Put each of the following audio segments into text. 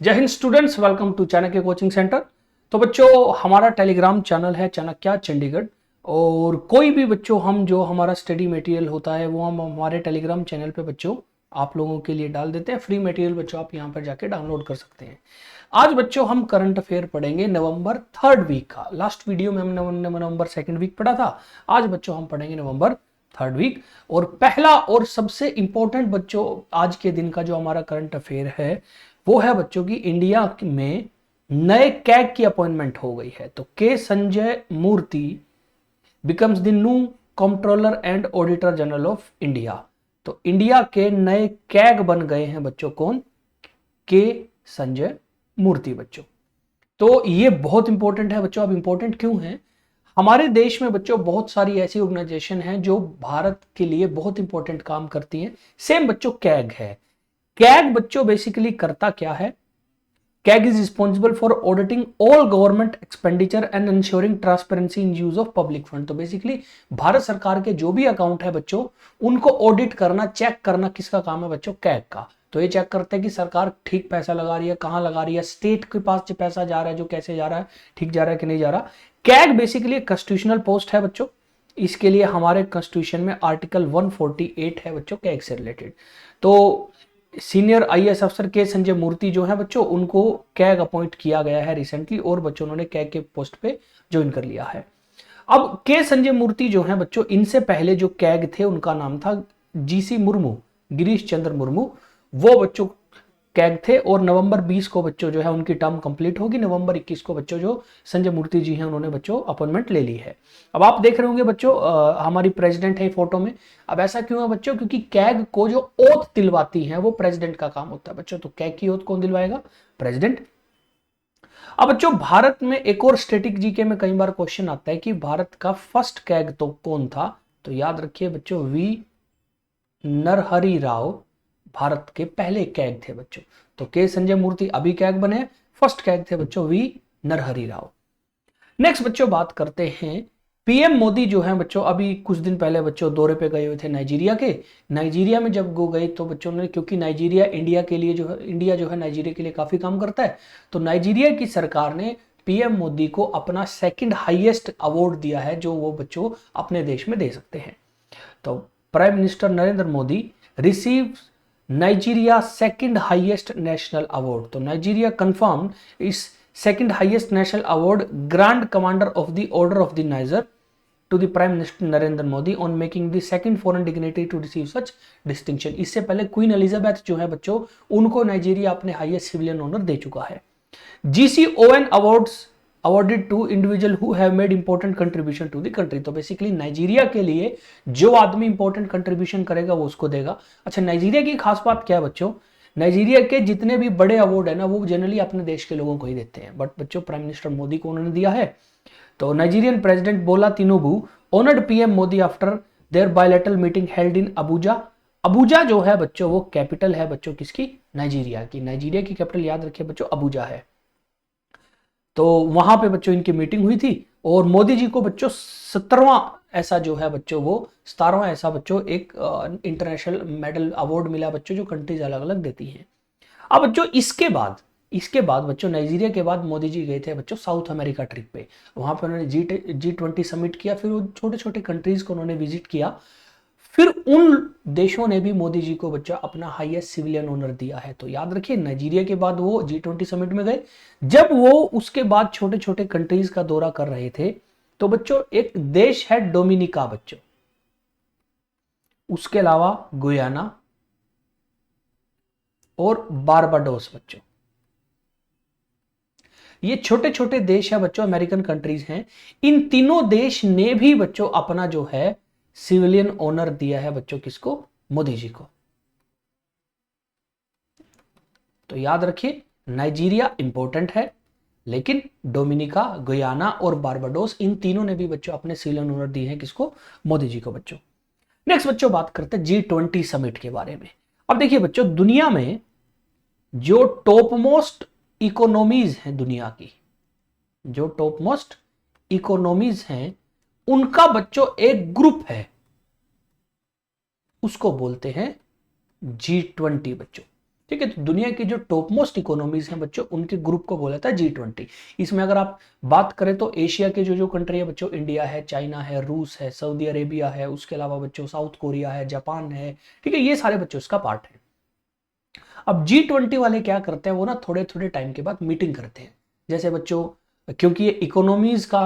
जय हिंद students, welcome to Chanakya coaching centre. तो बच्चों, हमारा टेलीग्राम चैनल है चाणक्य चंडीगढ़, और कोई भी बच्चों हम जो हमारा स्टडी मटेरियल होता है वो हम हमारे टेलीग्राम चैनल पे बच्चों आप लोगों के लिए डाल देते हैं। फ्री मटेरियल बच्चों आप यहाँ पर जाके डाउनलोड कर सकते हैं। आज बच्चों हम करंट अफेयर पढ़ेंगे नवंबर 3rd वीक का। लास्ट वीडियो में हमने नवंबर 2nd वीक पढ़ा था। आज बच्चों हम पढ़ेंगे नवंबर 3rd वीक। और पहला और सबसे इंपॉर्टेंट बच्चों आज के दिन का जो हमारा करंट अफेयर है वो है बच्चों की इंडिया में नए कैग की अपॉइंटमेंट हो गई है। तो K Sanjay Murthy becomes the new controller and auditor general of India. तो इंडिया के नए कैग बन गए हैं बच्चों। कौन? के संजय मूर्ति बच्चों। तो ये बहुत इंपॉर्टेंट है बच्चों। अब इंपॉर्टेंट क्यों है? हमारे देश में बच्चों बहुत सारी ऐसी ऑर्गेनाइजेशन हैं जो भारत के लिए बहुत इंपॉर्टेंट काम करती हैं। सेम बच्चों कैग है। कैग बच्चों बेसिकली करता क्या है? CAG is responsible for auditing all government expenditure and ensuring transparency in use of public fund. तो बेसिकली भारत सरकार के जो भी अकाउंट है बच्चों उनको ऑडिट करना, चेक करना किसका काम है बच्चों? कैग का। तो ये चेक करते हैं कि सरकार ठीक पैसा लगा रही है, कहां लगा रही है, स्टेट के पास जो पैसा जा रहा है जो कैसे जा रहा है, ठीक जा रहा है कि नहीं जा रहा। कैग बेसिकली कॉन्स्टिट्यूशनल पोस्ट है बच्चों। इसके लिए हमारे कॉन्स्टिट्यूशन में आर्टिकल 148 है बच्चों कैग से रिलेटेड। तो सीनियर आईएएस अफसर के संजय मूर्ति जो है बच्चों उनको कैग अपॉइंट किया गया है रिसेंटली, और बच्चों उन्होंने कैग के पोस्ट पे ज्वाइन कर लिया है। अब के संजय मूर्ति जो है बच्चों, इनसे पहले जो कैग थे उनका नाम था जीसी मुर्मू, गिरीश चंद्र मुर्मू। वो बच्चों कैग थे, और नवंबर 20 को बच्चों जो है उनकी टर्म कंप्लीट होगी। नवंबर 21 को बच्चों जो संजय मूर्ति जी हैं उन्होंने बच्चों अपॉइंटमेंट ले ली है। अब आप देख रहे होंगे बच्चों हमारी प्रेसिडेंट है फोटो में। अब ऐसा क्यों है बच्चों? क्योंकि कैग को जो ओथ दिलवाती है वो प्रेसिडेंट का काम होता है बच्चों। तो कैग की ओथ कौन दिलवाएगा? प्रेसिडेंट। अब बच्चों भारत में एक और स्टैटिक जीके में कई बार क्वेश्चन आता है कि भारत का फर्स्ट कैग तो कौन था? तो याद रखिए बच्चों, वी नरहरि राव भारत के पहले कैग थे बच्चों। तो के संजय मूर्ति अभी कैग बने, फर्स्ट कैग थे बच्चों वी नरहरि राव। नेक्स्ट बच्चों बात करते हैं पीएम मोदी जो है बच्चों, अभी कुछ दिन पहले बच्चों दौरे पे गए हुए थे नाइजीरिया के। नाइजीरिया में जब वो गए तो बच्चों ने, क्योंकि नाइजीरिया इंडिया के लिए जो है, इंडिया जो है नाइजीरिया के लिए काफी काम करता है, तो नाइजीरिया की सरकार ने पीएम मोदी को अपना सेकंड हाईएस्ट अवार्ड दिया है जो वो बच्चों अपने देश में दे सकते हैं। तो prime minister Narendra Modi receive Nigeria second highest national award. तो नाइजीरिया कंफर्म इस second highest national award grand commander of the order of the Niger to the prime minister Narendra Modi on making the second foreign dignitary to receive such distinction. इससे पहले queen Elizabeth जो है बच्चों उनको Nigeria अपने highest civilian honour दे चुका है। GCON awards awarded to individual who have made important contribution to the country। तो बेसिकली नाइजीरिया के लिए जो आदमी इंपॉर्टेंट कंट्रीब्यूशन करेगा वो उसको देगा। अच्छा, नाइजीरिया की खास बात क्या है बच्चों? नाइजीरिया के जितने भी बड़े अवार्ड है ना वो जनरली अपने देश के लोगों को ही देते हैं, बट बच्चों प्राइम मिनिस्टर मोदी को उन्होंने दिया है। तो नाइजीरियन प्रेसिडेंट बोला तिनुबू honoured PM Modi after their bilateral meeting held in Abuja. Abuja जो है बच्चों वो कैपिटल है बच्चों किसकी? नाइजीरिया की। नाइजीरिया की कैपिटल याद रखिए बच्चों अबुजा है। तो वहां पे बच्चों इनकी मीटिंग हुई थी, और मोदी जी को बच्चों 17वां ऐसा जो है बच्चों वो 17वां ऐसा बच्चों एक इंटरनेशनल मेडल अवार्ड मिला बच्चों जो कंट्रीज अलग अलग देती हैं। अब बच्चों इसके बाद बच्चों नाइजीरिया के बाद मोदी जी गए थे बच्चों साउथ अमेरिका ट्रिप पे। वहां पे उन्होंने G20 समिट किया, फिर वो छोटे छोटे कंट्रीज को उन्होंने विजिट किया। फिर उन देशों ने भी मोदी जी को बच्चा अपना हाईएस्ट सिविलियन ऑनर दिया है। तो याद रखिए नाइजीरिया के बाद वो G20 समिट में गए। जब वो उसके बाद छोटे छोटे कंट्रीज का दौरा कर रहे थे तो बच्चों एक देश है डोमिनिका बच्चों, उसके अलावा गुयाना और बारबाडोस बच्चों। ये छोटे छोटे देश है बच्चों, अमेरिकन कंट्रीज हैं। इन तीनों देश ने भी बच्चों अपना जो है सिविलियन ऑनर दिया है बच्चों किसको? मोदी जी को। तो याद रखिए नाइजीरिया इंपॉर्टेंट है, लेकिन डोमिनिका, गुयाना और बारबाडोस इन तीनों ने भी बच्चों अपने सिविलियन ऑनर दिए हैं किसको? मोदी जी को बच्चों। नेक्स्ट बच्चों बात करते हैं G20 समिट के बारे में। अब देखिए बच्चों दुनिया में जो टॉप मोस्ट इकोनॉमीज हैं, दुनिया की जो टॉप मोस्ट इकोनॉमीज हैं उनका बच्चों एक ग्रुप है, उसको बोलते हैं G20 बच्चों। ठीक है। तो दुनिया की जो टॉप मोस्ट इकोनॉमीज हैं बच्चों, उनके ग्रुप को बोला जाता है G20। इसमें अगर आप बात करें तो एशिया के जो जो कंट्री है बच्चों, इंडिया है, चाइना है, रूस है, सऊदी अरेबिया है, उसके अलावा बच्चों साउथ कोरिया है, जापान है, ठीक है, ये सारे बच्चों इसका पार्ट है। अब G20 वाले क्या करते हैं, वो ना थोड़े थोड़े टाइम के बाद मीटिंग करते हैं। जैसे बच्चों, क्योंकि ये इकोनॉमीज का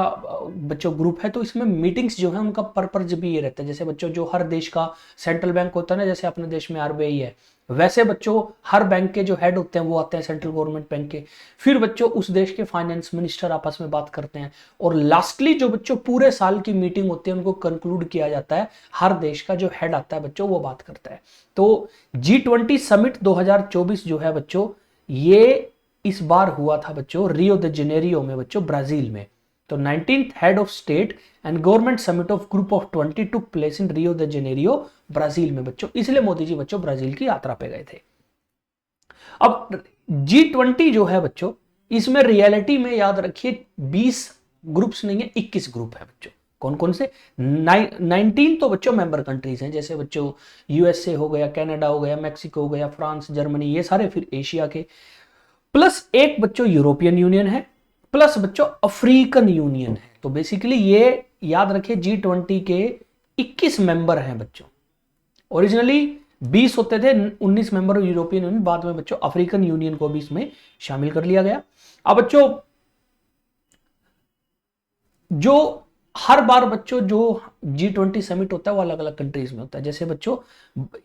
बच्चों ग्रुप है, तो इसमें मीटिंग्स जो है उनका पर्पज भी ये रहता है। जैसे बच्चों, जो हर देश का सेंट्रल बैंक होता है ना, जैसे अपने देश में RBI है, वैसे बच्चों हर बैंक के जो हेड होते हैं वो आते हैं सेंट्रल गवर्नमेंट बैंक के। फिर बच्चों उस देश के फाइनेंस मिनिस्टर आपस में बात करते हैं, और लास्टली जो बच्चों पूरे साल की मीटिंग होती है उनको कंक्लूड किया जाता है। हर देश का जो हेड आता है बच्चों वो बात करता है। तो G20 समिट 2024 जो है बच्चों, ये इस बार हुआ था बच्चों रियो द जेनेरियो में बच्चों, ब्राजील में। तो 19th head of state and government summit of group of 20 took place in Rio de Janeiro, Brazil में बच्चों। इसलिए मोदी जी बच्चों ब्राजील की यात्रा पे गए थे। अब G20 जो है बच्चों, इसमें रियलिटी में याद रखिए 20 ग्रुप्स नहीं है, 21 ग्रुप है बच्चों। कौन कौन से? 19 तो बच्चों मेंबर कंट्रीज हैं, जैसे बच्चों USA हो गया, कनाडा हो गया, मैक्सिको हो गया, फ्रांस, जर्मनी, ये सारे फिर एशिया के, प्लस एक बच्चों यूरोपियन यूनियन है, प्लस बच्चों अफ्रीकन यूनियन है। तो बेसिकली ये याद रखिए G20 के 21 मेंबर हैं बच्चों। ओरिजिनली 20 होते थे, 19 मेंबर यूरोपियन यूनियन, बाद में बच्चों अफ्रीकन यूनियन को भी इसमें शामिल कर लिया गया। अब बच्चों, जो हर बार बच्चों जो G20 समिट होता है वो अलग अलग कंट्रीज में होता है। जैसे बच्चों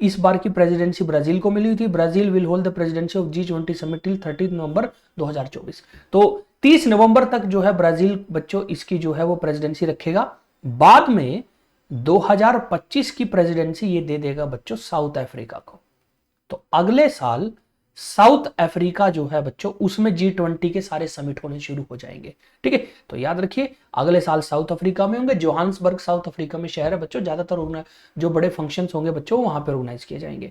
इस बार की प्रेसिडेंसी ब्राजील को मिली हुई थी। Brazil will hold the presidency of G20 summit till 30 नवंबर 2024। तो 30 नवंबर तक जो है ब्राजील बच्चों इसकी जो है वो प्रेसिडेंसी रखेगा। बाद में 2025 की प्रेसिडेंसी ये दे देगा बच्चों साउथ अफ्रीका को। तो अगले साल साउथ अफ्रीका जो है बच्चों, उसमें G20 के सारे समिट होने शुरू हो जाएंगे। ठीक है, तो याद रखिए अगले साल साउथ अफ्रीका में होंगे। जोहान्सबर्ग साउथ अफ्रीका में शहर है बच्चों। ज्यादातर जो बड़े फंक्शंस होंगे बच्चों वहां पर ऑर्गेनाइज किए जाएंगे।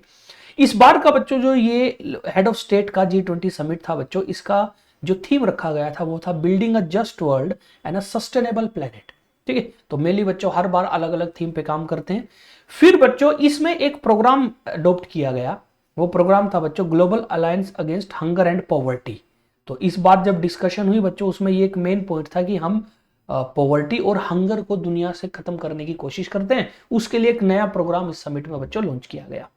इस बार का बच्चों जो ये हेड ऑफ स्टेट का G20 समिट था बच्चों, इसका जो थीम रखा गया था वो था building a just world and a sustainable planet. ठीक है, तो मेनली बच्चों हर बार अलग अलग थीम पे काम करते हैं। फिर बच्चों इसमें एक प्रोग्राम अडॉप्ट किया गया, वो प्रोग्राम था बच्चों global alliance against hunger and poverty. तो इस बार जब डिस्कशन हुई बच्चों, उसमें ये एक मेन पॉइंट था कि हम पॉवर्टी और हंगर को दुनिया से खत्म करने की कोशिश करते हैं। उसके लिए एक नया प्रोग्राम इस समिट में बच्चों लॉन्च किया गया।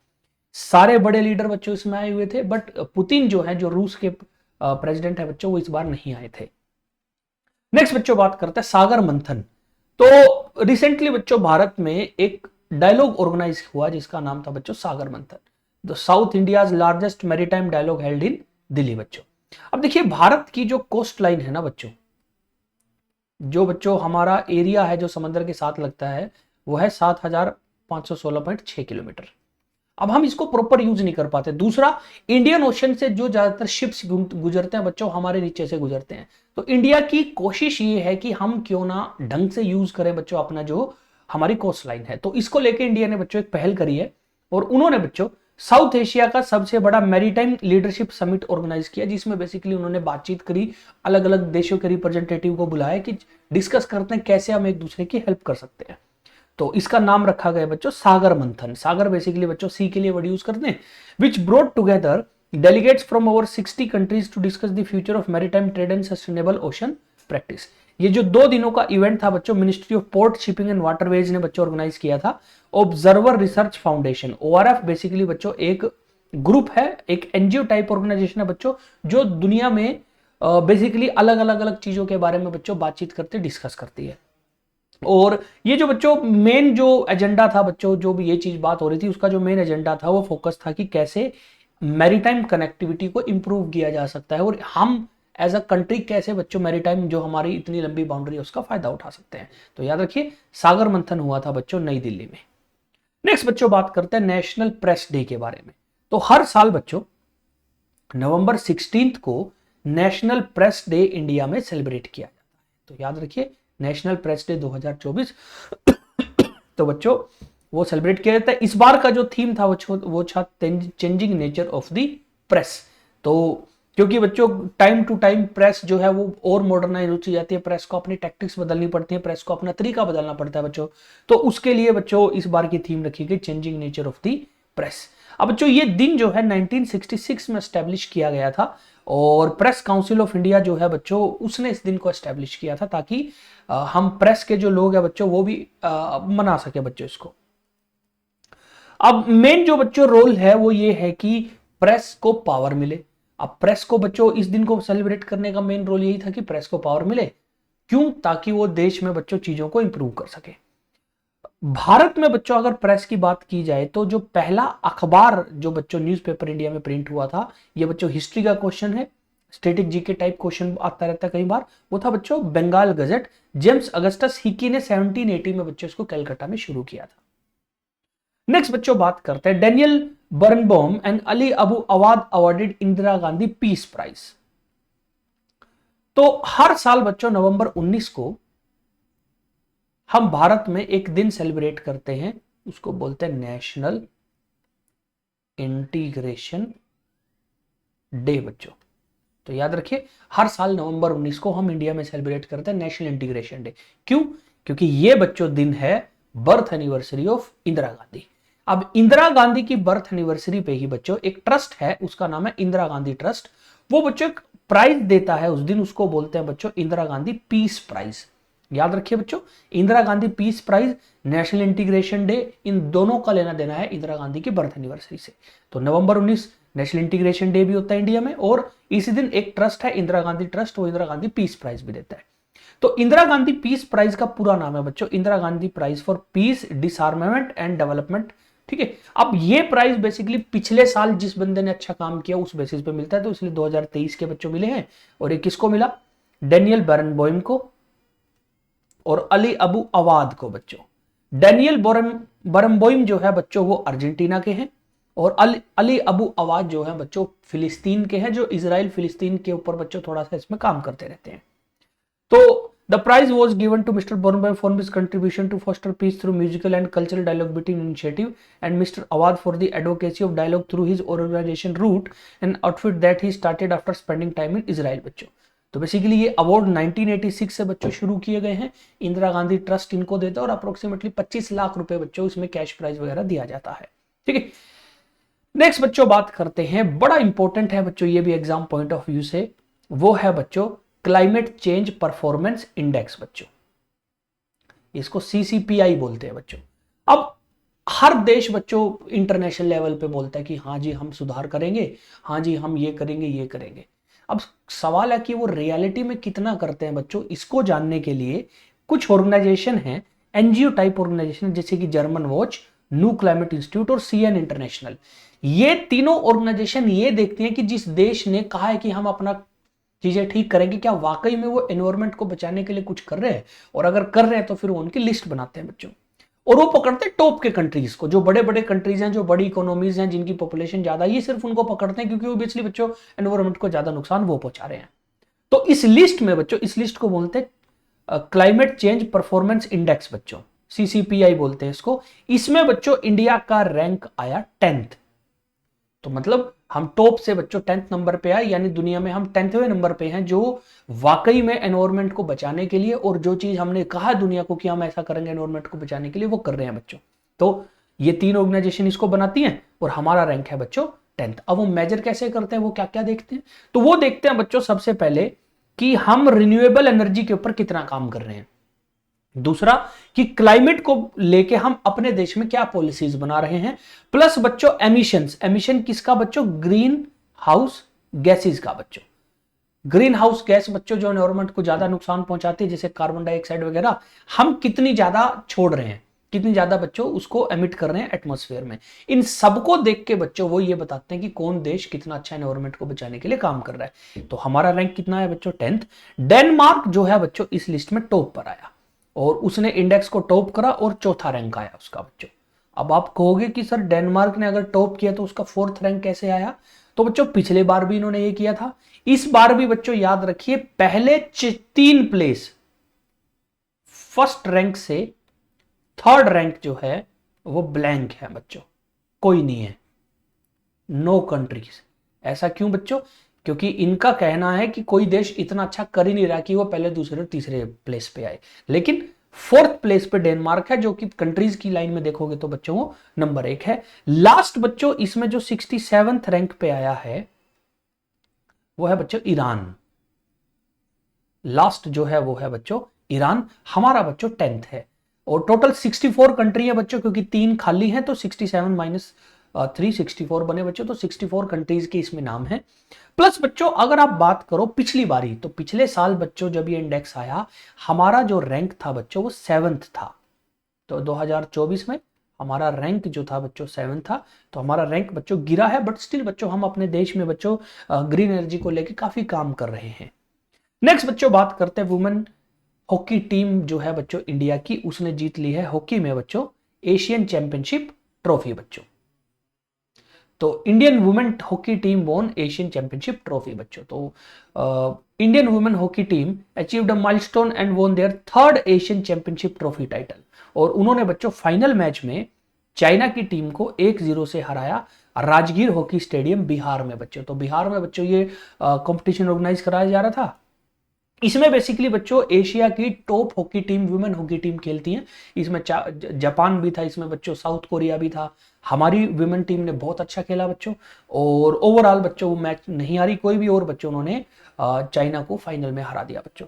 सारे बड़े लीडर बच्चों इसमें आए हुए थे, बट पुतिन जो है, जो रूस के प्रेसिडेंट है बच्चों, वो इस बार नहीं आए थे। नेक्स्ट बच्चों बात करते हैं सागर मंथन। तो रिसेंटली बच्चों भारत में एक डायलॉग ऑर्गेनाइज हुआ जिसका नाम था बच्चों Sagar Manthan, the south India's largest maritime dialogue held in Delhi बच्चों। अब देखिए भारत की जो कोस्ट लाइन है ना बच्चों, जो बच्चों हमारा एरिया है जो समंदर के साथ लगता है, वो है 7516.6 किलोमीटर। अब हम इसको प्रॉपर यूज नहीं कर पाते। दूसरा, इंडियन ओशन से जो ज्यादातर शिप्स गुजरते हैं बच्चों, हमारे नीचे से गुजरते हैं। तो इंडिया की कोशिश ये है कि हम क्यों ना ढंग से यूज करें बच्चों अपना जो हमारी कोस्ट लाइन है। तो इसको लेके इंडिया ने बच्चों एक पहल करी है, और उन्होंने बच्चों साउथ एशिया का सबसे बड़ा मैरीटाइम लीडरशिप समिट ऑर्गेनाइज किया, जिसमें बेसिकली उन्होंने बातचीत करी, अलग अलग देशों के रिप्रेजेंटेटिव को बुलाया कि डिस्कस करते हैं कैसे हम एक दूसरे की हेल्प कर सकते हैं। तो इसका नाम रखा गया बच्चों सागर मंथन। सागर बेसिकली बच्चों सी के लिए वर्ड यूज करते हैं, which brought together delegates from over 60 countries to discuss the future of maritime trade and sustainable ocean practice. ये जो 2 दिनों का इवेंट था बच्चों, ministry of port shipping and waterways ने बच्चों ऑर्गेनाइज किया था। Observer research foundation, ORF basically बच्चों एक ग्रुप है, एक NGO टाइप ऑर्गेनाइजेशन है बच्चों, जो दुनिया में बेसिकली अलग अलग चीजों के बारे में बच्चों बातचीत करते डिस्कस करती है। और ये जो बच्चों मेन जो एजेंडा था बच्चों, जो भी ये चीज बात हो रही थी, उसका जो मेन एजेंडा था वो फोकस था कि कैसे मैरीटाइम कनेक्टिविटी को इंप्रूव किया जा सकता है, और हम एज अ कंट्री कैसे बच्चों मैरीटाइम जो हमारी इतनी लंबी बाउंड्री है उसका फायदा उठा सकते हैं। तो याद रखिए सागर मंथन हुआ था बच्चों नई दिल्ली में। नेक्स्ट बच्चों बात करते हैं नेशनल प्रेस डे के बारे में। तो हर साल बच्चों नवंबर 16 को नेशनल प्रेस डे इंडिया में सेलिब्रेट किया जाता है। तो याद रखिए नेशनल प्रेस डे 2024 तो बच्चों वो सेलिब्रेट किया जाता है। इस बार का जो थीम था वो था changing nature of the press. तो क्योंकि बच्चों टाइम टू टाइम प्रेस जो है वो और मॉडर्नाइज होती जाती है, प्रेस को अपनी टैक्टिक्स बदलनी पड़ती है, प्रेस को अपना तरीका बदलना पड़ता है बच्चों। तो उसके लिए बच्चों इस बार की थीम रखी गई changing nature of the press. अब बच्चों ये दिन जो है 1966 में एस्टेब्लिश किया गया था और प्रेस काउंसिल ऑफ इंडिया जो है बच्चों उसने इस दिन को एस्टेब्लिश किया था ताकि हम प्रेस के जो लोग हैं बच्चों वो भी मना सके बच्चों इसको। अब मेन जो बच्चों रोल है वो ये है कि प्रेस को पावर मिले। अब प्रेस को बच्चों इस दिन को सेलिब्रेट करने का मेन रोल यही था कि प्रेस को पावर मिले, क्यों? ताकि वो देश में बच्चों चीजों को इंप्रूव कर सके। भारत में बच्चों अगर प्रेस की बात की जाए तो जो पहला अखबार जो बच्चों न्यूज़पेपर इंडिया में प्रिंट हुआ था, ये बच्चों हिस्ट्री का क्वेश्चन है, स्टैटिक जीके टाइप क्वेश्चन आता रहता है कई बार, वो था बच्चों Bengal Gazette. James Augustus Hicky ने 1780 में बच्चों इसको कलकत्ता में शुरू किया था। नेक्स्ट बच्चों बात करते हैं Daniel Barenboim and Ali Abu Awad awarded Indira Gandhi peace prize. तो हर साल बच्चों नवंबर 19 को हम भारत में एक दिन सेलिब्रेट करते हैं, उसको बोलते हैं नेशनल इंटीग्रेशन डे बच्चों। तो याद रखिए हर साल नवंबर 19 को हम इंडिया में सेलिब्रेट करते हैं नेशनल इंटीग्रेशन डे। क्यों? क्योंकि ये बच्चों दिन है birth anniversary of Indira Gandhi. अब इंदिरा गांधी की बर्थ एनिवर्सरी पे ही बच्चों एक ट्रस्ट है, उसका नाम है इंदिरा गांधी ट्रस्ट। वो बच्चों एक प्राइज देता है उस दिन, उसको बोलते हैं बच्चों इंदिरा गांधी पीस प्राइज। याद रखिए बच्चों Indira Gandhi peace prize, national integration day, इन दोनों का लेना देना है इंदिरा गांधी की बर्थ एनिवर्सरी से। तो नवंबर 19 नेशनल इंटीग्रेशन डे भी होता है इंडिया में, और इसी दिन एक ट्रस्ट है इंदिरा गांधी ट्रस्ट, वो इंदिरा गांधी पीस प्राइज भी देता है। तो इंदिरा गांधी पीस प्राइज का पूरा नाम है बच्चों Indira Gandhi prize for peace, disarmament and development. ठीक है, अब ये प्राइज बेसिकली पिछले साल जिस बंदे ने अच्छा काम किया उस बेसिस पे मिलता है, तो इसलिए 2023 के बच्चों मिले हैं। और ये किसको मिला? डेनियल बर्नबॉइम को और अली अबू अवाद को बच्चों। डेनियल बर्नबॉइम जो है बच्चों वो अर्जेंटीना के हैं, और अली अबू अवाद जो है बच्चों फिलिस्तीन के हैं, जो इजराइल फिलिस्तीन के ऊपर बच्चों थोड़ा सा इसमें काम करते रहते हैं। तो the prize was given to Mr. Bornbaum for his contribution to foster peace through musical and cultural dialogue between initiative, and Mr. Awad for the advocacy of dialogue through his organization route and outfit that he started after spending time in Israel बच्चों। तो basically ये award 1986 से बच्चों शुरू किए गए हैं, Indira Gandhi trust इनको देता है और अप्रोक्सीमेटली 25 लाख रुपए बच्चों इसमें कैश प्राइज वगैरह दिया जाता है। ठीक है, नेक्स्ट बच्चों बात करते हैं, बड़ा इंपॉर्टेंट है बच्चों ये भी एग्जाम पॉइंट ऑफ व्यू से, वो है बच्चों क्लाइमेट चेंज परफॉर्मेंस इंडेक्स बच्चों, इसको CCPI बोलते हैं बच्चों। अब हर देश बच्चों इंटरनेशनल लेवल पे बोलता है कि हाँ जी हम सुधार करेंगे, हाँ जी हम ये करेंगे ये करेंगे। अब सवाल है कि वो रियलिटी में कितना करते हैं बच्चों, इसको जानने के लिए कुछ ऑर्गेनाइजेशन है, NGO टाइप ऑर्गेनाइजेशन, जैसे कि German watch, new climate institute और CN इंटरनेशनल। ये तीनों ऑर्गेनाइजेशन ये देखती हैं कि जिस देश ने कहा है कि हम अपना चीजें ठीक करेंगे, क्या वाकई में वो एनवायरमेंट को बचाने के लिए कुछ कर रहे हैं, और अगर कर रहे हैं तो फिर वो उनकी लिस्ट बनाते हैं बच्चों, और वो पकड़ते हैं टॉप के कंट्रीज को, जो बड़े बड़े कंट्रीज हैं, जो बड़ी इकोनॉमीज हैं, जिनकी पॉपुलेशन ज्यादा, ये सिर्फ उनको पकड़ते हैं क्योंकि ऑब्वियसली बच्चों एनवायरमेंट को ज्यादा नुकसान वो पहुंचा रहे हैं। तो इस लिस्ट में बच्चों, इस लिस्ट को बोलते हैं क्लाइमेट चेंज परफॉर्मेंस इंडेक्स बच्चों, CCPI बोलते हैं इसको। इसमें बच्चों इंडिया का रैंक आया 10th। तो मतलब हम टॉप से बच्चों 10th नंबर पे आए, यानी दुनिया में हम 10वें नंबर पे हैं, जो वाकई में एनवायरमेंट को बचाने के लिए, और जो चीज हमने कहा दुनिया को कि हम ऐसा करेंगे एनवायरमेंट को बचाने के लिए, वो कर रहे हैं बच्चों। तो ये तीन ऑर्गेनाइजेशन इसको बनाती हैं, और हमारा रैंक है बच्चों 10th। अब वो मेजर कैसे करते हैं, वो क्या क्या देखते हैं? तो वो देखते हैं बच्चों सबसे पहले कि हम रिन्यूएबल एनर्जी के ऊपर कितना काम कर रहे हैं, दूसरा कि क्लाइमेट को लेके हम अपने देश में क्या पॉलिसीज बना रहे हैं, प्लस बच्चों एमिशंस, एमिशन किसका बच्चों? ग्रीन हाउस गैसेस का बच्चों। ग्रीन हाउस गैस बच्चों जो एनवायरमेंट को ज्यादा नुकसान पहुंचाती है, जैसे कार्बन डाइऑक्साइड वगैरह, हम कितनी ज्यादा छोड़ रहे हैं, कितनी ज्यादा बच्चों उसको एमिट कर रहे हैं एटमॉस्फेयर में। इन सबको देख के बच्चों वो ये बताते हैं कि कौन देश कितना अच्छा एनवायरमेंट को बचाने के लिए काम कर रहा है। तो हमारा रैंक कितना है बच्चों? 10th। डेनमार्क जो है बच्चों इस लिस्ट में टॉप पर आया, और उसने इंडेक्स को टॉप करा और चौथा रैंक आया उसका बच्चों। अब आप कहोगे कि सर डेनमार्क ने अगर टॉप किया तो उसका 4th रैंक कैसे आया? तो बच्चों पिछले बार भी इन्होंने ये किया था, इस बार भी बच्चों याद रखिए पहले 3 प्लेस, फर्स्ट रैंक से 3rd रैंक जो है वो ब्लैंक है बच्चों, कोई नहीं है, नो कंट्रीज। ऐसा क्यों बच्चों? क्योंकि इनका कहना है कि कोई देश इतना अच्छा कर ही नहीं रहा कि वो पहले दूसरे और तीसरे प्लेस पे आए। लेकिन फोर्थ प्लेस पे डेनमार्क है, जो कि कंट्रीज की लाइन में देखोगे तो बच्चों वो नंबर 1 है। लास्ट बच्चों इसमें जो 67th रैंक पे आया है वो है बच्चों ईरान। लास्ट जो है वो है बच्चों ईरान। हमारा बच्चों 10th है। और टोटल 64 कंट्री है बच्चों, क्योंकि 3 खाली हैं तो 67 माइनस 3 64 बने बच्चों, तो 64 कंट्रीज के इसमें नाम है। प्लस बच्चों अगर आप बात करो पिछली बारी, तो पिछले साल बच्चों जब ये इंडेक्स आया, हमारा जो रैंक था बच्चों वो 7th था। तो 2024 में हमारा रैंक जो था बच्चों 7 था। तो हमारा रैंक बच्चों गिरा है, बट स्टिल बच्चों हम अपने देश में बच्चों ग्रीन एनर्जी को लेकर काफी काम कर रहे हैं। नेक्स्ट बच्चों बात करते हैं वुमेन हॉकी टीम जो है बच्चों इंडिया की, उसने जीत ली है हॉकी में बच्चों एशियन चैंपियनशिप ट्रॉफी बच्चों। तो Indian women hockey team won Asian championship trophy बच्चों। तो Indian women hockey team achieved a milestone and won their third Asian championship trophy title. और उन्होंने बच्चों फाइनल मैच में चाइना की टीम को 1-0 से हराया, राजगीर हॉकी स्टेडियम बिहार में बच्चों। तो बिहार में बच्चों ये कंपटीशन ऑर्गेनाइज कराया जा रहा था। इसमें बेसिकली बच्चों एशिया की top hockey team, women hockey team खेलती हैं। इसमें जापान भी था, इसमें बच्चों साउथ कोरिया भी था। हमारी वुमेन टीम ने बहुत अच्छा खेला बच्चों, और ओवरऑल बच्चों वो मैच नहीं हारी कोई भी, और बच्चों उन्होंने चाइना को फाइनल में हरा दिया बच्चों।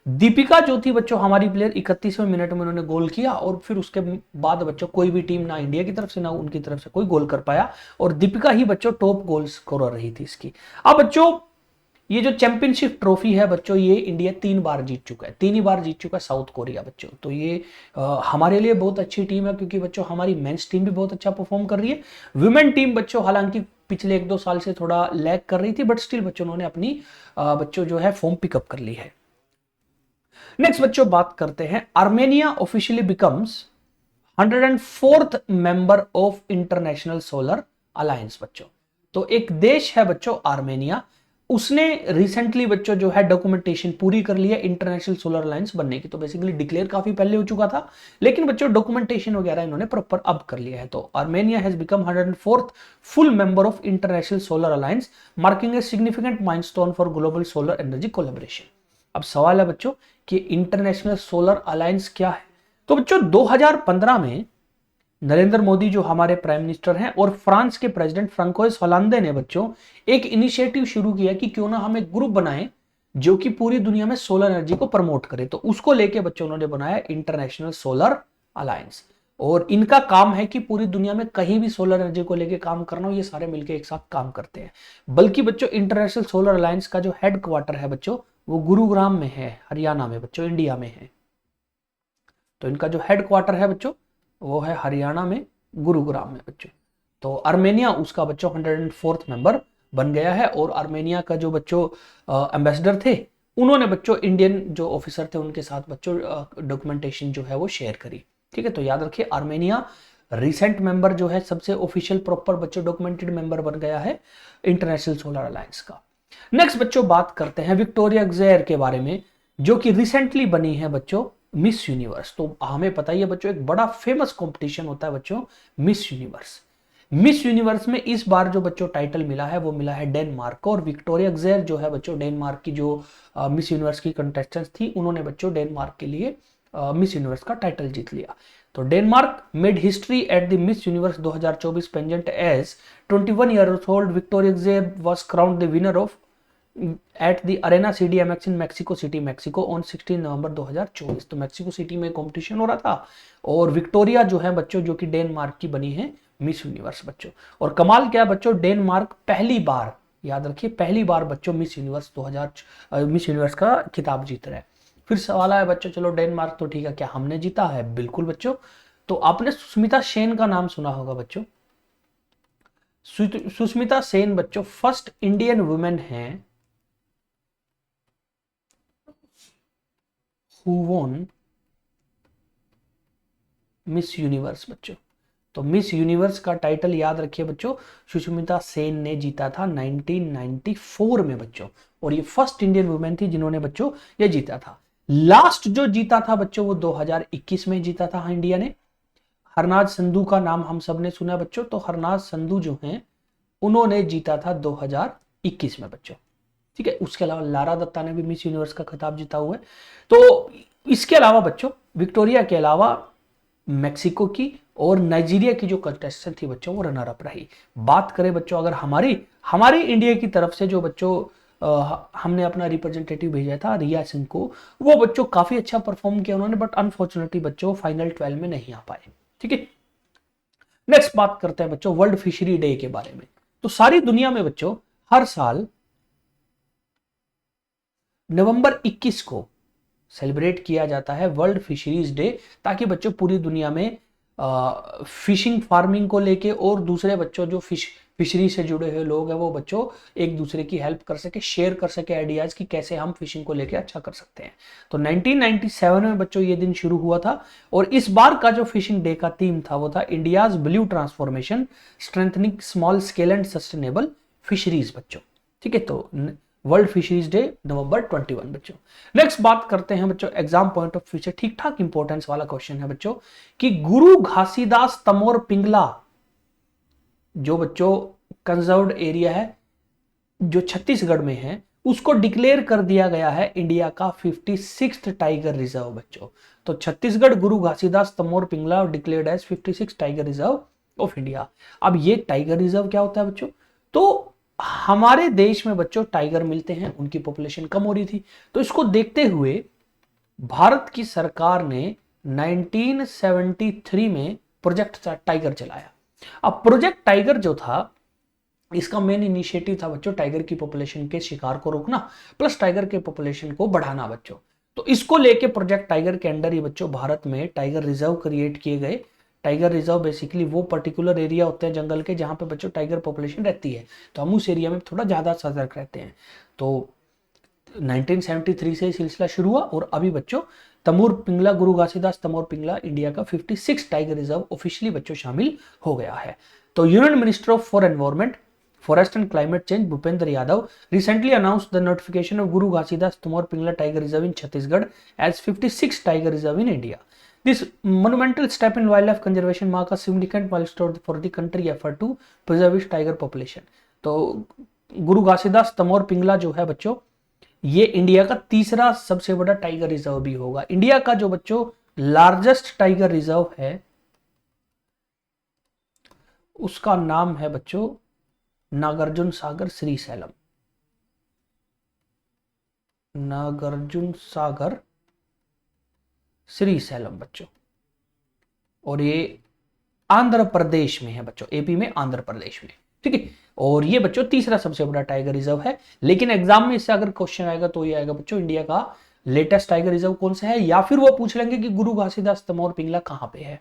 दीपिका जो थी बच्चों हमारी प्लेयर, 31वें मिनट में उन्होंने गोल किया, और फिर उसके बाद बच्चों कोई भी टीम ना इंडिया की तरफ से ना उनकी तरफ से कोई गोल कर पाया, और दीपिका ही बच्चों टॉप गोल स्कोरर रही थी इसकी। अब बच्चों ये जो चैंपियनशिप ट्रॉफी है बच्चों, ये इंडिया 3 बार जीत चुका है, 3 ही बार जीत चुका है साउथ कोरिया बच्चों। तो ये हमारे लिए बहुत अच्छी टीम है, क्योंकि बच्चों हमारी मेंस टीम भी बहुत अच्छा परफॉर्म कर रही है। वुमेन टीम बच्चों हालांकि पिछले 1-2 साल से थोड़ा लैग कर रही थी, बट स्टिल बच्चों उन्होंने अपनी बच्चों जो है फॉर्म पिकअप कर ली है। नेक्स्ट बच्चों बात करते हैं, Armenia officially becomes 104th member of international solar alliance बच्चों। तो एक देश है बच्चों आर्मेनिया, उसने रिसेंटली बच्चों जो है डॉक्यूमेंटेशन पूरी कर ली है इंटरनेशनल सोलर अलायंस बनने की। तो बेसिकली डिक्लेयर काफी पहले हो चुका था, लेकिन बच्चों डॉक्यूमेंटेशन वगैरह इन्होंने प्रॉपर अब कर लिया है। तो Armenia has become 104th full member of international solar alliance, marking a significant milestone for global solar energy collaboration. अब सवाल है बच्चों कि इंटरनेशनल सोलर अलायंस क्या है। तो बच्चों 2015 में नरेंद्र मोदी जो हमारे प्राइम मिनिस्टर हैं और फ्रांस के प्रेसिडेंट फ्रांकोइस होलांदे ने बच्चों एक इनिशिएटिव शुरू किया कि क्यों ना हम एक ग्रुप बनाएं जो कि पूरी दुनिया में सोलर एनर्जी को प्रमोट करे। तो उसको लेके बच्चों उन्होंने बनाया इंटरनेशनल सोलर अलायंस, और इनका काम है कि पूरी दुनिया में कहीं भी सोलर एनर्जी को लेके काम करना हो, ये सारे मिलकर एक साथ काम करते हैं। बल्कि बच्चों इंटरनेशनल सोलर अलायंस का जो हेडक्वार्टर है बच्चों वो गुरुग्राम में है, हरियाणा में बच्चों, इंडिया में है। तो इनका जो हेडक्वार्टर है बच्चों वो है हरियाणा में, गुरुग्राम में बच्चों। तो आर्मेनिया उसका बच्चों 104th मेंबर बन गया है, और आर्मेनिया का जो बच्चों एम्बेसडर थे, उन्होंने बच्चों इंडियन जो ऑफिसर थे उनके साथ बच्चों डॉक्यूमेंटेशन जो है वो शेयर करी। ठीक है, तो याद रखिए आर्मेनिया रिसेंट मेंबर जो है, सबसे ऑफिशियल प्रॉपर बच्चों डॉक्यूमेंटेड मेंबर बन गया है इंटरनेशनल सोलर अलायंस का। नेक्स्ट बच्चों बात करते हैं विक्टोरिया गिज़ेर के बारे में, जो कि रिसेंटली बनी है बच्चों मिस यूनिवर्स। तो हमें पता ही है बच्चों एक बड़ा फेमस कंपटीशन होता है बच्चों मिस यूनिवर्स। मिस यूनिवर्स में इस बार जो बच्चों टाइटल मिला है वो मिला है डेनमार्क को, और विक्टोरिया गिज़ेर जो है बच्चों डेनमार्क की जो मिस यूनिवर्स की कंटेस्टेंट थी, उन्होंने बच्चों डेनमार्क के लिए मिस यूनिवर्स का टाइटल जीत लिया। तो Denmark made history at the Miss Universe 2024 pageant as 21 years old Victoria Kjaer was crowned the winner of at the arena CDMX in Mexico City, Mexico on 16 November 2024। तो Mexico city में competition हो रहा था, और Victoria जो है बच्चों जो कि डेनमार्क की बनी है मिस यूनिवर्स बच्चों। और कमाल क्या बच्चों, डेनमार्क पहली बार, याद रखिए पहली बार बच्चों मिस यूनिवर्स का खिताब जीत रहा है। फिर सवाल आया बच्चों, चलो डेनमार्क तो ठीक है, क्या हमने जीता है? बिल्कुल बच्चों। तो आपने सुष्मिता सेन का नाम सुना होगा बच्चों। सुष्मिता सेन बच्चों फर्स्ट इंडियन वुमेन हैं who won मिस यूनिवर्स बच्चों। तो मिस यूनिवर्स का टाइटल याद रखिए बच्चों, सुष्मिता सेन ने जीता था 1994 में बच्चों, और ये फर्स्ट इंडियन वुमेन थी जिन्होंने बच्चों ये जीता था। लास्ट जो जीता था बच्चों वो 2021 में जीता था इंडिया ने। हरनाज संधू का नाम हम सब ने सुना बच्चों। तो हरनाज संधू जो हैं उन्होंने जीता था 2021 में बच्चों। ठीक है। उसके अलावा लारा दत्ता ने भी मिस यूनिवर्स का खिताब जीता हुआ है। तो इसके अलावा बच्चों विक्टोरिया के अलावा मैक्सिको की और नाइजीरिया की जो कंटेस्टेंट थी बच्चों वो रनर अप रही। बात करें बच्चों अगर हमारी हमारी इंडिया की तरफ से जो बच्चों हमने अपना रिप्रेजेंटेटिव भेजा था रिया सिंह को, वो बच्चों काफी अच्छा परफॉर्म किया उन्होंने, बट अनफॉर्चुनेटली बच्चों फाइनल 12 में नहीं आ पाए। ठीक है। नेक्स्ट बात करते हैं बच्चों वर्ल्ड फिशरी डे के बारे में। तो सारी दुनिया में बच्चों हर साल नवंबर 21 को सेलिब्रेट किया जाता है वर्ल्ड फिशरीज डे, ताकि बच्चों पूरी दुनिया में फिशिंग फार्मिंग को लेके और दूसरे बच्चों जो फिशरी से जुड़े हुए लोग हैं वो बच्चों एक दूसरे की हेल्प कर सके, शेयर कर सके आइडियाज कि कैसे हम फिशिंग को लेके अच्छा कर सकते हैं। तो 1997 में बच्चों ये दिन शुरू हुआ था और इस बार का जो फिशिंग डे का थीम था वो था India's blue transformation strengthening small scale and sustainable fisheries बच्चों। ठीक है। तो वर्ल्ड फिशरीज डे नवंबर 21 बच्चों। नेक्स्ट बात करते हैं बच्चों एग्जाम पॉइंट ऑफ व्यू से ठीक ठाक इंपॉर्टेंस वाला क्वेश्चन है बच्चों कि गुरु घासीदास तमोर पिंगला जो बच्चों कंजर्व्ड एरिया है जो छत्तीसगढ़ में है उसको डिक्लेयर कर दिया गया है इंडिया का 56th टाइगर रिजर्व बच्चों। तो Chhattisgarh Guru Ghasidas Tamor Pingla declared as 56 tiger reserve of India. अब ये टाइगर रिजर्व क्या होता है बच्चों? तो हमारे देश में बच्चों टाइगर मिलते हैं, उनकी पॉपुलेशन कम हो रही थी, तो इसको देखते हुए भारत की सरकार ने 1973 में प्रोजेक्ट टाइगर चलाया। अब प्रोजेक्ट टाइगर जो था इसका मेन इनिशिएटिव था बच्चों टाइगर की पॉपुलेशन के शिकार को रोकना प्लस टाइगर के पॉपुलेशन को बढ़ाना बच्चों। तो इसको लेके प्रोजेक्ट टाइगर के अंडर ही बच्चों भारत में टाइगर रिजर्व क्रिएट किए गए। टाइगर रिजर्व बेसिकली वो पर्टिकुलर एरिया होते हैं जंगल के जहां पे बच्चों टाइगर पॉपुलेशन रहती है, तो हम उस एरिया में थोड़ा ज्यादा सतर्क रहते हैं। तो 1973 से सिलसिला शुरू हुआ और अभी बच्चों तमोर पिंगला गुरु घासीदास तमोर पिंगला इंडिया का 56 टाइगर रिजर्व ऑफिशियली बच्चों शामिल हो गया है। तो union minister of for environment Forest and Climate Change Bhupendra Yadav recently announced the notification of Guru Ghazidas Tumor Pingla Tiger Reserve in Chhattisgarh as 56 Tiger Reserve in India. This monumental step in wildlife conservation marks a significant milestone for the country effort to preserve its tiger population. तो गुरु घासीदास तमोर पिंगला जो है बच्चों ये India का तीसरा सबसे बड़ा tiger reserve भी होगा। इंडिया का जो बच्चों लार्जेस्ट टाइगर रिजर्व है उसका नाम है बच्चों नागार्जुन सागर श्रीशैलम। नागार्जुन सागर श्रीशैलम बच्चों, और ये आंध्र प्रदेश में है बच्चों, एपी में आंध्र प्रदेश में। ठीक है। और ये बच्चों तीसरा सबसे बड़ा टाइगर रिजर्व है। लेकिन एग्जाम में इससे अगर क्वेश्चन आएगा तो ये आएगा बच्चों इंडिया का लेटेस्ट टाइगर रिजर्व कौन सा है, या फिर वो पूछ लेंगे कि गुरु घासीदास तमोर पिंगला कहां पे है।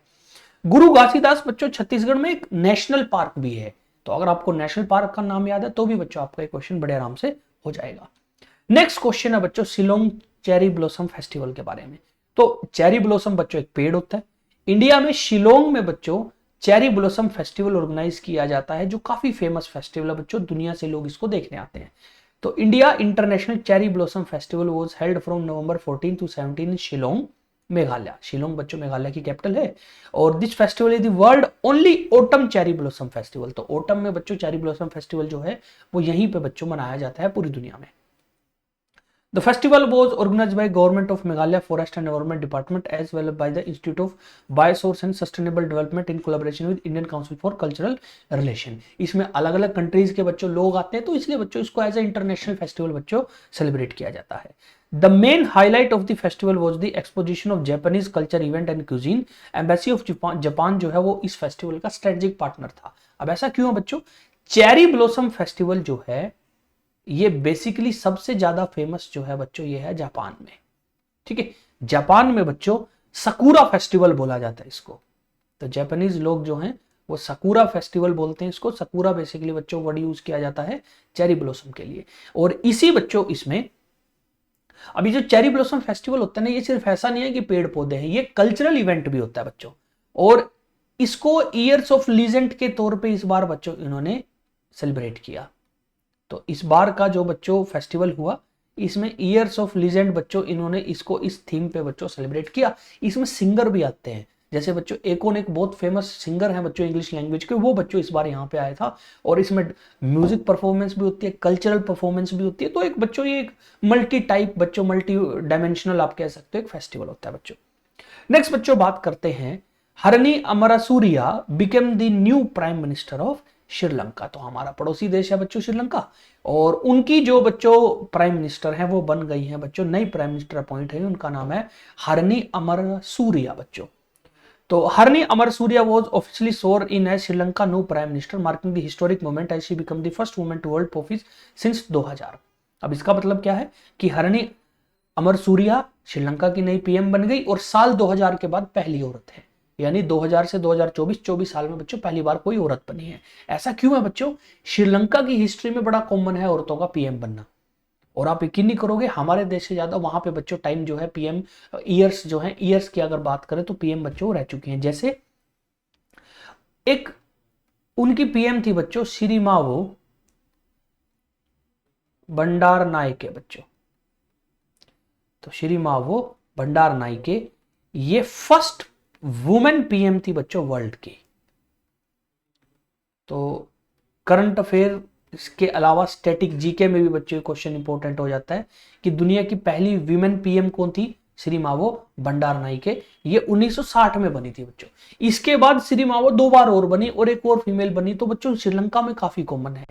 गुरु घासीदास बच्चों छत्तीसगढ़ में एक नेशनल पार्क भी है, तो अगर आपको नेशनल पार्क का नाम याद है तो भी बच्चों आपका एक क्वेश्चन बड़े आराम से हो जाएगा। नेक्स्ट क्वेश्चन है बच्चों शिलोंग चेरी ब्लॉसम फेस्टिवल के बारे में। तो चेरी ब्लॉसम बच्चों एक पेड़ होता है। इंडिया में शिलोंग में बच्चों चेरी ब्लॉसम फेस्टिवल ऑर्गेनाइज किया जाता है जो काफी फेमस फेस्टिवल है बच्चों, दुनिया से लोग इसको देखने आते हैं। तो India international cherry blossom festival was held from November 14 to 17 इन शिलोंग मेघालय। शिलोंग बच्चों मेघालय की कैपिटल है। और this festival is the world only autumn cherry blossom festival. तो ऑटम में बच्चों चेरी ब्लॉसम फेस्टिवल जो है वो यहीं पे बच्चों मनाया जाता है पूरी दुनिया में। The festival was organized by Government of Meghalaya Forest and Environment Department as well by the Institute of Biosource and Sustainable Development in collaboration with Indian Council for Cultural Relation। इसमें अलग अलग कंट्रीज के बच्चों लोग आते हैं, तो इसलिए बच्चों इसको एज ए इंटरनेशनल फेस्टिवल बच्चों सेलिब्रेट किया जाता है। The main highlight of the festival was the exposition of Japanese culture, event and cuisine। Embassy of Japan जो है वो इस फेस्टिवल का स्ट्रेटेजिक पार्टनर था। अब ऐसा क्यों है बच्चों? चेरी ब्लॉसम फेस्टिवल जो है ये बेसिकली सबसे ज्यादा फेमस जो है बच्चों ये है जापान में। ठीक है। जापान में बच्चों सकुरा फेस्टिवल बोला जाता है इसको। तो जापानीज लोग जो हैं वो सकुरा फेस्टिवल बोलते हैं इसको। सकुरा बेसिकली बच्चों वर्ड यूज किया जाता है चेरी ब्लॉसम के लिए। और इसी बच्चों इसमें अभी जो चेरी ब्लॉसम फेस्टिवल होता है ना, ये सिर्फ ऐसा नहीं है कि पेड़ पौधे हैं, ये कल्चरल इवेंट भी होता है बच्चों। और इसको ईयर्स ऑफ लीजेंड के तौर पे इस बार बच्चों इन्होंने सेलिब्रेट किया। तो इस बार का जो बच्चों फेस्टिवल हुआ इसमें ईयर्स ऑफ लीजेंड बच्चों इन्होंने इसको इस थीम पे बच्चों सेलिब्रेट किया। इसमें सिंगर भी आते हैं, जैसे बच्चों एकोन एक बहुत फेमस सिंगर है बच्चों इंग्लिश लैंग्वेज के, वो बच्चों इस बार यहाँ पे आया था। और इसमें म्यूजिक परफॉर्मेंस भी होती है, कल्चरल परफॉर्मेंस भी होती है। तो एक बच्चों ये एक मल्टी टाइप बच्चों, मल्टी डायमेंशनल आप कह सकते हो एक फेस्टिवल होता है बच्चों। नेक्स्ट बच्चों बात करते हैं, Harini Amarasuriya became the new prime minister of Sri Lanka. तो हमारा पड़ोसी देश है बच्चों श्रीलंका, और उनकी जो बच्चों प्राइम मिनिस्टर हैं वो बन गई हैं बच्चों, नई प्राइम मिनिस्टर अपॉइंट है, उनका नाम है हरनी अमरसूरिया बच्चों। तो Harini Amarasuriya was officially sworn in as Sri Lanka new prime minister, marking the historic moment as she became the first woman to hold office since 2000। अब इसका मतलब क्या है कि हरनी अमरसूरिया श्रीलंका की नई पीएम बन गई और साल 2000 के बाद पहली औरत है, यानी 2000 से 2024 24 साल में बच्चों पहली बार कोई औरत बनी है। ऐसा क्यों है बच्चों? श्रीलंका की हिस्ट्री में बड़ा कॉमन है औरतों का पीएम बनना, और आप यकीन नहीं करोगे हमारे देश से ज्यादा वहां पे बच्चों टाइम जो है पीएम ईयर्स जो है, ईयर्स की अगर बात करें तो पीएम बच्चों रह चुकी हैं। जैसे एक उनकी पीएम थी बच्चों सिरिमावो बंडार नायके बच्चों। तो सिरिमावो बंडार नायके ये फर्स्ट वुमेन पीएम थी बच्चों वर्ल्ड की। तो करंट अफेयर इसके अलावा स्टैटिक जीके में भी बच्चों क्वेश्चन इंपॉर्टेंट हो जाता है कि दुनिया की पहली वीमेन पीएम कौन थी? श्रीमावो बंडार नायके, ये 1960 में बनी थी बच्चों। इसके बाद श्रीमावो 2 बार और बनी और एक और फीमेल बनी, तो बच्चों श्रीलंका में काफी कॉमन है।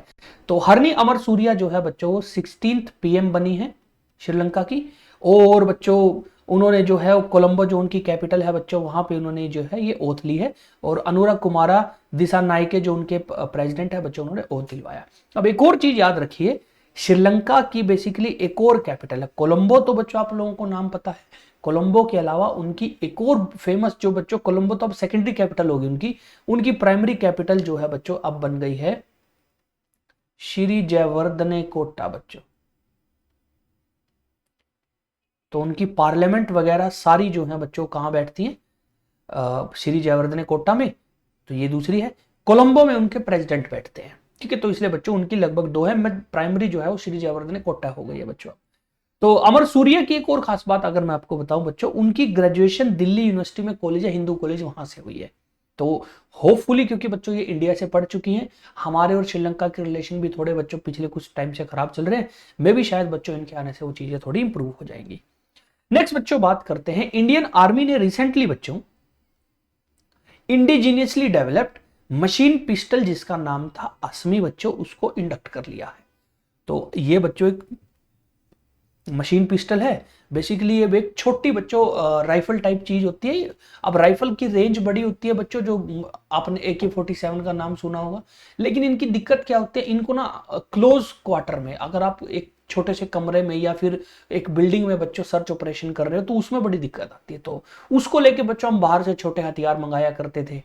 तो हरनी अमरसूरिया जो है बच्चों वो 16th पीएम बनी है श्रीलंका की, और बच्चों उन्होंने जो है कोलंबो जो उनकी कैपिटल है बच्चों वहां पे उन्होंने जो है ये ओथ ली है, और अनुराग कुमारा दिसानायके जो उनके प्रेसिडेंट है बच्चों उन्होंने ओथ दिलवाया। अब एक और चीज याद रखिए, श्रीलंका की बेसिकली एक और कैपिटल है कोलंबो। तो बच्चों आप लोगों को नाम पता है, कोलंबो के अलावा उनकी एक और फेमस जो बच्चों, कोलंबो तो अब सेकेंडरी कैपिटल होगी उनकी, उनकी प्राइमरी कैपिटल जो है बच्चों अब बन गई है श्री जयवर्धने कोटा बच्चों। तो उनकी पार्लियामेंट वगैरह सारी जो है बच्चों कहां बैठती है? श्री जयवर्धने कोटा में। तो ये दूसरी है, कोलंबो में उनके प्रेसिडेंट बैठते हैं, ठीक है। तो इसलिए बच्चों उनकी लगभग 2 है, मैं प्राइमरी जो है वो श्री जयवर्धने कोटा हो गई है बच्चों। तो अमर सूर्य की एक और खास बात अगर मैं आपको बताऊं बच्चों, उनकी ग्रेजुएशन दिल्ली यूनिवर्सिटी में कॉलेज है, हिंदू कॉलेज, वहां से हुई है। तो होपफुली क्योंकि बच्चों ये इंडिया से पढ़ चुकी हैं, हमारे और श्रीलंका के रिलेशन भी थोड़े बच्चों पिछले कुछ टाइम से खराब चल रहे हैं, मे भी शायद बच्चों इनके आने से वो चीजें थोड़ी इंप्रूव हो जाएंगी। नेक्स्ट बच्चों बात करते हैं, इंडियन आर्मी ने रिसेंटली बच्चों इंडिजीनियसली डेवलप्ड मशीन पिस्टल जिसका नाम था असमी बच्चों, उसको इंडक्ट कर लिया है। तो ये बच्चों एक मशीन पिस्टल है, बेसिकली ये एक छोटी बच्चों राइफल टाइप चीज होती है। अब राइफल की रेंज बड़ी होती है बच्चों, जो आपने AK-47 का नाम सुना होगा, लेकिन इनकी दिक्कत क्या होती है, इनको ना क्लोज क्वार्टर में, अगर आप एक छोटे से कमरे में या फिर एक बिल्डिंग में बच्चों सर्च ऑपरेशन कर रहे हो तो उसमें बड़ी दिक्कत आती है। तो उसको लेके बच्चों हम बाहर से छोटे हथियार मंगाया करते थे।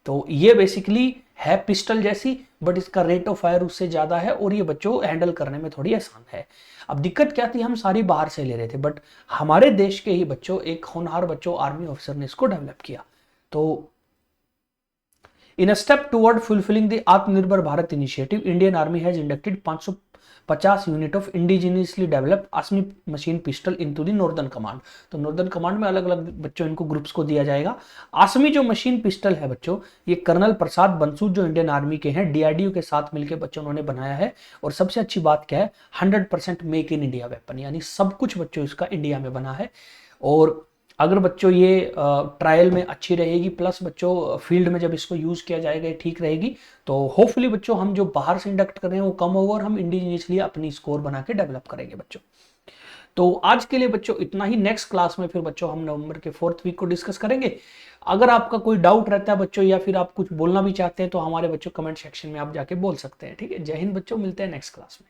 तो ये बेसिकली है पिस्टल जैसी, बट इसका रेट ऑफ फायर उससे ज्यादा है और ये बच्चों हैंडल करने में थोड़ी आसान है। अब दिक्कत क्या थी, हम सारी बाहर से ले रहे थे, बट हमारे देश के ही बच्चों, एक होनहार बच्चों आर्मी ऑफिसर ने इसको डेवलप किया। तो in a step toward fulfilling the Aatmanirbhar Bharat initiative, Indian army has inducted 550 unit of indigenously developed ASMI machine pistol into the northern command. तो नॉर्दर्न कमांड में अलग अलग बच्चों इनको ग्रुप्स को दिया जाएगा। असमी जो मशीन पिस्टल है बच्चों, ये कर्नल प्रसाद बंसूद जो इंडियन आर्मी के हैं, DRDO के साथ मिलकर बच्चों उन्होंने बनाया है। और सबसे अच्छी बात क्या है, 100% मेक इन इंडिया वेपन, यानी सब कुछ बच्चों इसका इंडिया में बना है। और अगर बच्चों ये ट्रायल में अच्छी रहेगी, प्लस बच्चों फील्ड में जब इसको यूज किया जाएगा ठीक रहेगी, तो होपफुली बच्चों हम जो बाहर से इंडक्ट कर रहे हैं वो कम होगा और हम इंडिजिनियसली अपनी स्कोर बना के डेवलप करेंगे बच्चों। तो आज के लिए बच्चों इतना ही। नेक्स्ट क्लास में फिर बच्चों हम नवंबर के 4th वीक को डिस्कस करेंगे। अगर आपका कोई डाउट रहता है बच्चों या फिर आप कुछ बोलना भी चाहते हैं तो हमारे बच्चों कमेंट सेक्शन में आप जाके बोल सकते हैं, ठीक है। जय हिंद बच्चों, मिलते हैं नेक्स्ट क्लास में।